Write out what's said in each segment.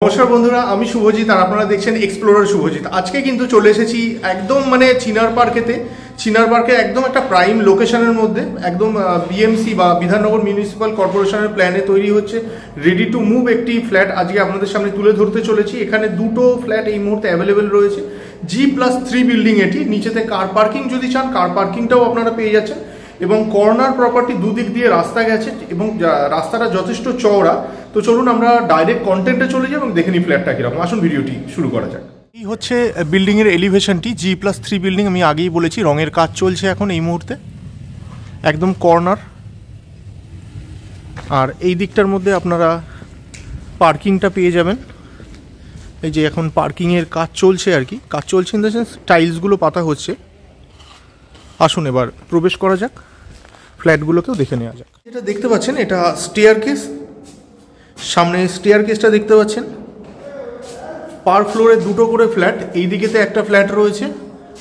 নমস্কার বন্ধুরা, আমি শুভজিৎ আর আপনারা দেখছেন এক্সপ্লোরার শুভজিৎ। আজকে কিন্তু চলে এসেছি একদম চিনার পার্কেতে। চিনার পার্কে একদম একটা প্রাইম লোকেশনের মধ্যে, একদম বিএমসি বা বিধাননগর মিউনিসিপ্যাল কর্পোরেশনের প্ল্যানে তৈরি হচ্ছে রেডি টু মুভ একটি ফ্ল্যাট আজকে আপনাদের সামনে তুলে ধরতে চলেছি। এখানে দুটো ফ্ল্যাট এই মুহূর্তে অ্যাভেলেবেল রয়েছে। G+3 বিল্ডিং এটি। নিচেতে কার পার্কিং যদি চান কার পার্কিংটাও আপনারা পেয়ে যাচ্ছেন এবং কর্নার প্রপার্টি দুদিক দিয়ে রাস্তা গেছে এবং রাস্তাটা যথেষ্ট চওড়া। তো চলুন আমরা ডাইরেক্ট কন্টেন্টে চলে যাই এবং দেখে নিই ফ্ল্যাটটা কীরকম। আসুন ভিডিওটি শুরু করা যাক। এই হচ্ছে বিল্ডিংয়ের এলিভেশনটি, G+3 বিল্ডিং। আমি আগেই বলেছি রঙের কাজ চলছে এখন এই মুহূর্তে, একদম কর্নার। আর এই দিকটার মধ্যে আপনারা পার্কিংটা পেয়ে যাবেন। এই যে এখন পার্কিংয়ের কাজ চলছে আর কি, কাজ চলছে ইন দ্য সেন্স টাইলসগুলো পাতা হচ্ছে। আসুন এবার প্রবেশ করা যাক, ফ্ল্যাটগুলোকেও দেখে নেওয়া যাক। যেটা দেখতে পাচ্ছেন এটা স্টেয়ারকেস, সামনে স্টেয়ারকেসটা দেখতে পাচ্ছেন। পার ফ্লোরে দুটো করে ফ্ল্যাট, এই দিকেতে একটা ফ্ল্যাট রয়েছে।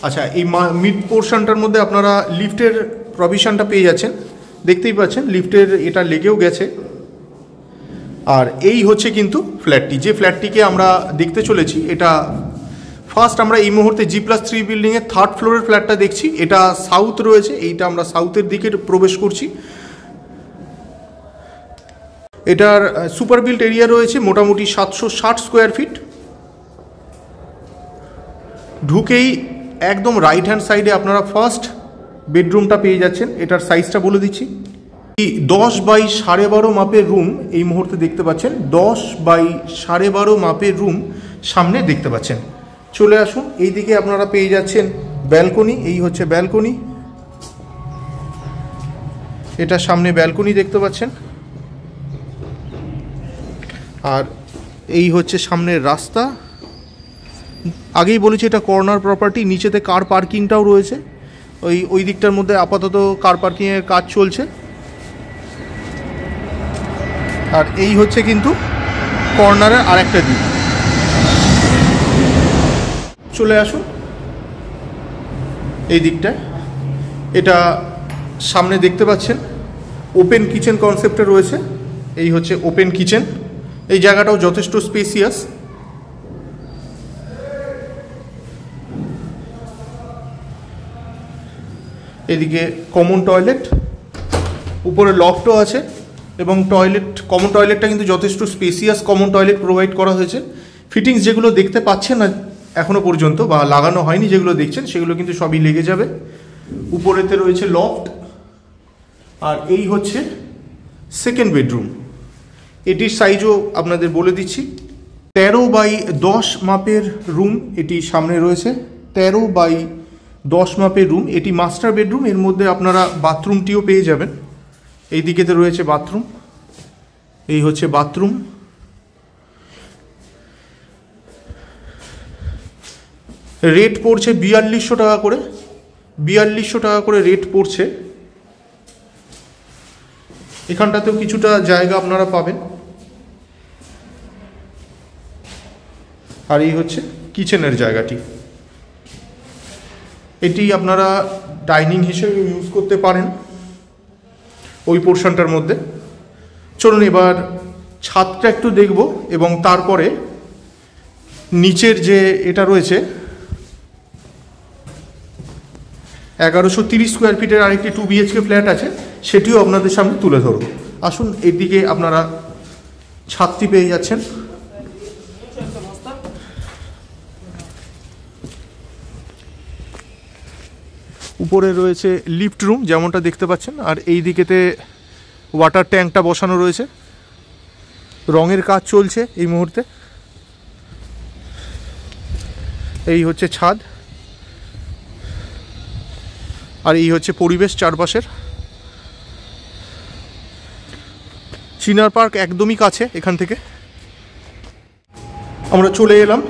আচ্ছা, এই মিড পোর্শনটার মধ্যে আপনারা লিফটের প্রভিশনটা পেয়ে যাচ্ছেন, দেখতেই পাচ্ছেন লিফটের এটা লেগেও গেছে। আর এই হচ্ছে কিন্তু ফ্ল্যাটটি, যে ফ্ল্যাটটিকে আমরা দেখতে চলেছি। এটা ফার্স্ট আমরা এই মুহূর্তে G+3 বিল্ডিংয়ের থার্ড ফ্লোরের ফ্ল্যাটটা দেখছি। এটা সাউথ রয়েছে, এইটা আমরা সাউথের দিকে প্রবেশ করছি। এটার সুপার বিল্ট এরিয়া রয়েছে মোটামুটি 760 স্কোয়ার ফিট। ঢুকেই একদম রাইট হ্যান্ড সাইডে আপনারা ফার্স্ট বেডরুমটা পেয়ে যাচ্ছেন। এটার সাইজটা বলে দিচ্ছি, 10x12.5 মাপের রুম এই মুহূর্তে দেখতে পাচ্ছেন। 10x12.5 মাপের রুম সামনে দেখতে পাচ্ছেন। চলে আসুন, এই দিকে আপনারা পেয়ে যাচ্ছেন ব্যালকনি। এই হচ্ছে ব্যালকনি, এটা সামনে ব্যালকনি দেখতে পাচ্ছেন। আর এই হচ্ছে সামনের রাস্তা। আগেই বলেছি এটা কর্নার প্রপার্টি, নিচেতে কার পার্কিংটাও রয়েছে। ওই দিকটার মধ্যে আপাতত কার পার্কিংয়ের কাজ চলছে। আর এই হচ্ছে কিন্তু কর্নারের আরেকটা দিক। চলে আসুন এই দিকটায়, এটা সামনে দেখতে পাচ্ছেন ওপেন কিচেন কনসেপ্টে রয়েছে। এই হচ্ছে ওপেন কিচেন, এই জায়গাটাও যথেষ্ট স্পেসিয়াস। এদিকে কমন টয়লেট, উপরে লফটও আছে এবং টয়লেট, কমন টয়লেটটা কিন্তু যথেষ্ট স্পেসিয়াস কমন টয়লেট প্রোভাইড করা হয়েছে। ফিটিংস যেগুলো দেখতে পাচ্ছেন না এখনো পর্যন্ত বা লাগানো হয়নি, যেগুলো দেখছেন সেগুলো কিন্তু সবই লেগে যাবে। উপরেতে রয়েছে লফট। আর এই হচ্ছে সেকেন্ড বেডরুম, এটির সাইজও আপনাদের বলে দিচ্ছি। 13x10 মাপের রুম এটি সামনে রয়েছে। 13x10 মাপের রুম, এটি মাস্টার বেডরুম। এর মধ্যে আপনারা বাথরুমটিও পেয়ে যাবেন। এই দিকেতে রয়েছে বাথরুম, এই হচ্ছে বাথরুম। রেট পড়ছে 4200 টাকা করে, 4200 টাকা করে রেট পড়ছে। এখানটাতেও কিছুটা জায়গা আপনারা পাবেন। আর এই হচ্ছে কিচেনের জায়গাটি, এটি আপনারা ডাইনিং হিসেবে ইউজ করতে পারেন ওই পোর্শনটার মধ্যে। চলুন এবার ছাদটা একটু দেখব এবং তারপরে নিচের যে এটা রয়েছে 1130 স্কোয়ার ফিটের আরেকটি 2 BHK ফ্ল্যাট আছে, সেটিও আপনাদের সামনে তুলে ধরব। আসুন, এর দিকে আপনারা ছাদটি পেয়ে যাচ্ছেন। উপরে রয়েছে লিফট রুম যেমনটা দেখতে পাচ্ছেন। আর এই দিকেতে ওয়াটার ট্যাঙ্কটা বসানো রয়েছে, রঙের কাজ চলছে এই মুহূর্তে। এই হচ্ছে ছাদ, আর এই হচ্ছে পরিবেশ চারপাশের। চিনার পার্ক একদমই কাছে এখান থেকে। আমরা চলে এলাম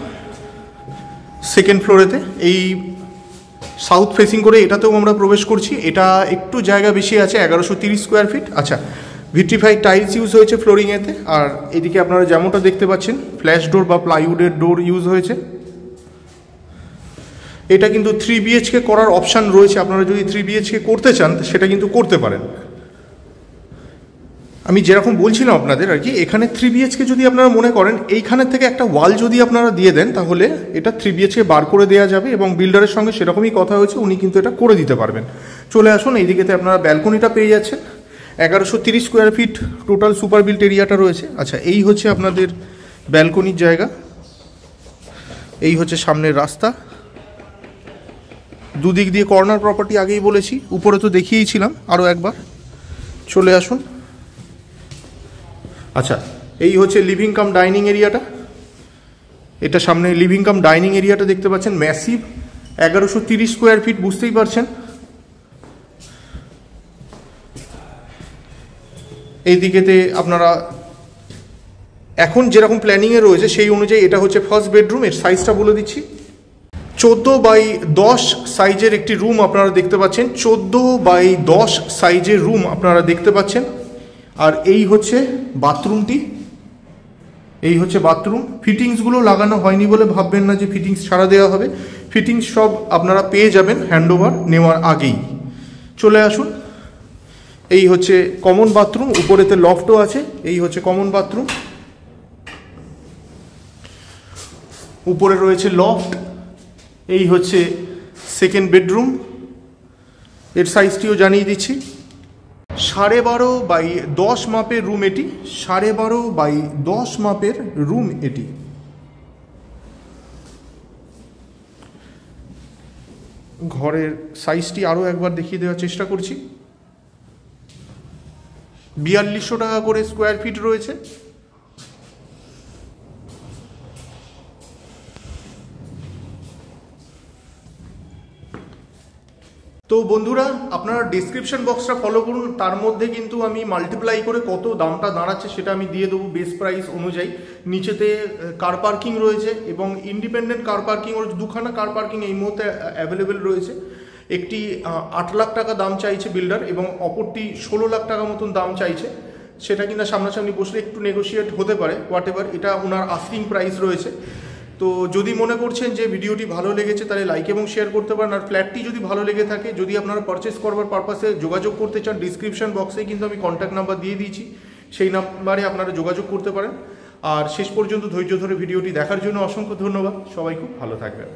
সেকেন্ড ফ্লোরেতে। এই সাউথ ফেসিং করে এটাতেও আমরা প্রবেশ করছি। এটা একটু জায়গা বেশি আছে, 1130 স্কোয়ার ফিট। আচ্ছা, ভিট্রিফাইড টাইলস ইউজ হয়েছে ফ্লোরিংয়েতে। আর এদিকে আপনারা যেমনটা দেখতে পাচ্ছেন ফ্ল্যাশ ডোর বা প্লাইউডের ডোর ইউজ হয়েছে। এটা কিন্তু 3 BHK করার অপশান রয়েছে, আপনারা যদি 3 BHK করতে চান সেটা কিন্তু করতে পারেন। আমি যেরকম বলছিলাম আপনাদের আর কি, এখানে 3 BHK যদি আপনারা মনে করেন এইখানের থেকে একটা ওয়াল যদি আপনারা দিয়ে দেন তাহলে এটা 3 BHK বার করে দেওয়া যাবে, এবং বিল্ডারের সঙ্গে সেরকমই কথা হয়েছে, উনি কিন্তু এটা করে দিতে পারবেন। চলে আসুন, এইদিকেতে আপনারা ব্যালকনিটা পেয়ে যাচ্ছেন। 1130 square feet total super built এরিয়াটা রয়েছে। আচ্ছা, এই হচ্ছে আপনাদের ব্যালকনির জায়গা, এই হচ্ছে সামনের রাস্তা, দুদিক দিয়ে কর্নার প্রপার্টি, আগেই বলেছি, উপরে তো দেখিয়েছিলাম আরও একবার। চলে আসুন। আচ্ছা, এই হচ্ছে লিভিং কাম ডাইনিং এরিয়াটা, এটা সামনে লিভিং কাম ডাইনিং এরিয়াটা দেখতে পাচ্ছেন, ম্যাসিভ 1130 স্কোয়ার ফিট, বুঝতেই পারছেন। এই দিকেতে আপনারা এখন যেরকম প্ল্যানিংয়ে রয়েছে সেই অনুযায়ী এটা হচ্ছে ফার্স্ট বেডরুম। এর সাইজটা বলে দিচ্ছি, 14x10 সাইজের একটি রুম আপনারা দেখতে পাচ্ছেন, 14x10 সাইজের রুম আপনারা দেখতে পাচ্ছেন। আর এই হচ্ছে বাথরুমটি, এই হচ্ছে বাথরুম। ফিটিংসগুলো লাগানো হয়নি বলে ভাববেন না যে ফিটিংস ছাড়া দেওয়া হবে, ফিটিংস সব আপনারা পেয়ে যাবেন হ্যান্ডওভার নেওয়ার আগেই। চলে আসুন, এই হচ্ছে কমন বাথরুম, উপরেতে লফটও আছে। এই হচ্ছে কমন বাথরুম, উপরে রয়েছে লফট। এই হচ্ছে সেকেন্ড বেডরুম, এর সাইজটিও জানিয়ে দিচ্ছি, 12.5x10 মাপের রুম এটি, 12.5x10 মাপের রুম এটি। ঘরের সাইজটি আরও একবার দেখিয়ে দেওয়ার চেষ্টা করছি। 4200 টাকা করে স্কোয়ার ফিট রয়েছে। তো বন্ধুরা, আপনারা ডিসক্রিপশন বক্সটা ফলো করুন, তার মধ্যে কিন্তু আমি মাল্টিপ্লাই করে কত দামটা দাঁড়াচ্ছে সেটা আমি দিয়ে দেবো বেস প্রাইস অনুযায়ী। নিচেতে কার পার্কিং রয়েছে এবং ইন্ডিপেন্ডেন্ট কার পার্কিং, ওর দুখানা কার পার্কিং এই মুহূর্তে অ্যাভেলেবেল রয়েছে। একটি 8 লাখ টাকা দাম চাইছে বিল্ডার এবং অপরটি 16 লাখ টাকা মতন দাম চাইছে। সেটা কিনা সামনাসামনি বসলে একটু নেগোশিয়েট হতে পারে, হোয়াট এভার, এটা ওনার আস্কিং প্রাইস রয়েছে। তো যদি মনে করছেন যে ভিডিওটি ভালো লেগেছে তাহলে লাইক এবং শেয়ার করতে পারেন। আর ফ্ল্যাটটি যদি ভালো লেগে থাকে, যদি আপনারা পারচেস করবার পারপাসে যোগাযোগ করতে চান, ডিসক্রিপশন বক্সে কিন্তু আমি কন্ট্যাক্ট নাম্বার দিয়ে দিয়েছি, সেই নাম্বারে আপনারা যোগাযোগ করতে পারেন। আর শেষ পর্যন্ত ধৈর্য ধরে ভিডিওটি দেখার জন্য অসংখ্য ধন্যবাদ। সবাই খুব ভালো থাকবেন।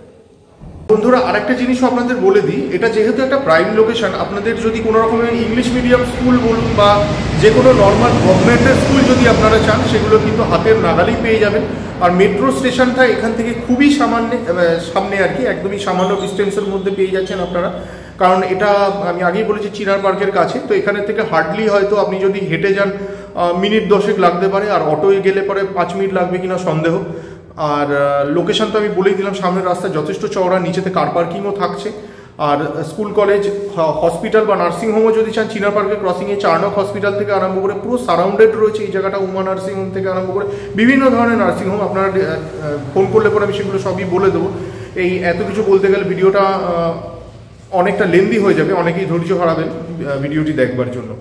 বন্ধুরা, আরেকটা জিনিসও আপনাদের বলে দিই, এটা যেহেতু একটা প্রাইম লোকেশন, আপনাদের যদি কোনো রকমের ইংলিশ মিডিয়াম স্কুল বলুন বা যে কোনো নর্মাল গভর্নমেন্টের স্কুল যদি আপনারা চান, সেগুলো কিন্তু হাতের নাগালেই পেয়ে যাবেন। আর মেট্রো স্টেশনটা এখান থেকে খুবই সামনে আর কি, একদমই সামান্য ডিস্টেন্সের মধ্যে পেয়ে যাচ্ছেন আপনারা। কারণ এটা আমি আগেই বলেছি চিনার পার্কের কাছে, তো এখানে থেকে হার্ডলি হয়তো আপনি যদি হেঁটে যান মিনিট 10 লাগতে পারে, আর অটোয় গেলে পরে 5 মিনিট লাগবে কিনা সন্দেহ। আর লোকেশন তো আমি বলেই দিলাম, সামনের রাস্তা যথেষ্ট চওড়া, নিচেতে কার পার্কিংও থাকছে। আর স্কুল, কলেজ, হসপিটাল বা নার্সিংহোমও যদি চান, চিনার পার্কের ক্রসিংয়ে চারনক হসপিটাল থেকে আরম্ভ করে পুরো সারাউন্ডেড রয়েছে এই জায়গাটা। উমা নার্সিংহোম থেকে আরম্ভ করে বিভিন্ন ধরনের নার্সিংহোম, আপনারা ফোন করলে পরে আমি সেগুলো সবই বলে দেবো। এই এত কিছু বলতে গেলে ভিডিওটা অনেকটা লেন্দি হয়ে যাবে, অনেকেই ধৈর্য হারাবেন ভিডিওটি দেখবার জন্য।